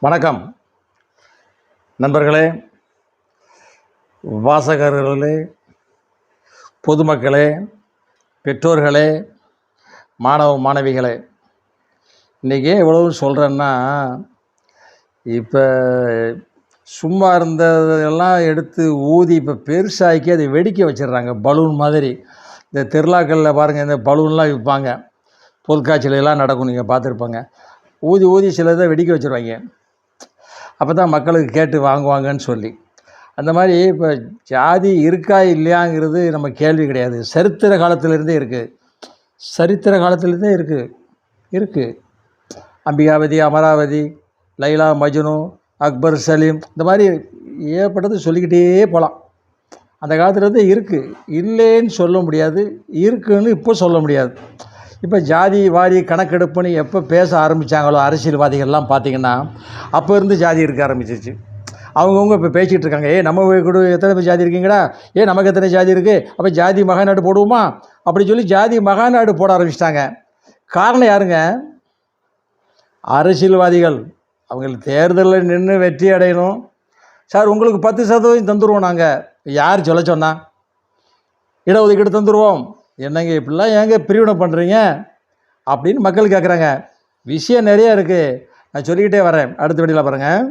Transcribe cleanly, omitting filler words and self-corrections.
வணக்கம் நண்பர்களே, வாசகர்களே, பொதுமக்களே, பெற்றோர்களே, மாணவ மாணவிகளே, இன்றைக்கி எவ்வளவு சொல்கிறேன்னா, இப்போ சும்மா இருந்ததெல்லாம் எடுத்து ஊதி இப்போ பெருசாக்கி அதை வெடிக்க வச்சிடுறாங்க. பலூன் மாதிரி இந்த திருவிழாக்களில் பாருங்கள், இந்த பலூன்லாம் விற்பாங்க. பொருட்காட்சியிலெல்லாம் நடக்கும், நீங்கள் பார்த்துருப்பாங்க. ஊதி ஊதி சிலதை வெடிக்க வச்சுருவாங்க. அப்போ தான் மக்களுக்கு கேட்டு வாங்குவாங்கன்னு சொல்லி. அந்த மாதிரி இப்போ ஜாதி இருக்கா இல்லையாங்கிறது நம்ம கேள்வி கிடையாது. சரித்திர காலத்திலேருந்தே இருக்குது. சரித்திர காலத்திலேருந்தே இருக்குது. அம்பிகாவதி, அமராவதி, லைலா மஜ்னு, அக்பர் சலீம், இந்த மாதிரி ஏற்பட்டது சொல்லிக்கிட்டே போகலாம். அந்த காலத்துலேருந்தே இருக்குது. இல்லைன்னு சொல்ல முடியாது, இருக்குன்னு இப்போ சொல்ல முடியாது. இப்போ ஜாதி வாரி கணக்கெடுப்புன்னு எப்போ பேச ஆரம்பித்தாங்களோ அரசியல்வாதிகள்லாம் பார்த்திங்கன்னா, அப்போ இருந்து ஜாதி இருக்க ஆரம்பிச்சிருச்சு. அவங்கவுங்க இப்போ பேசிகிட்டு இருக்காங்க, நம்ம கூட எத்தனை பேர் ஜாதி இருக்கீங்கடா, நமக்கு எத்தனை ஜாதி இருக்குது, அப்போ ஜாதி மகாநாடு போடுவோமா அப்படி சொல்லி ஜாதி மகாநாடு போட ஆரம்பிச்சிட்டாங்க. காரணம் யாருங்க? அரசியல்வாதிகள். அவங்களுக்கு தேர்தலில் நின்று வெற்றி அடையணும். சார் உங்களுக்கு 10% தந்துடுவோம், நாங்கள் யார் சொல்ல சொன்னா, இடஒதுக்கீடு தந்துடுவோம், என்னங்க இப்படிலாம் ஏங்க பிரிவினை பண்ணுறீங்க அப்படின்னு மக்கள் கேட்குறாங்க. விஷயம் நிறையா இருக்குது, நான் சொல்லிக்கிட்டே வரேன். அடுத்த வீடியோவில் பாருங்கள்.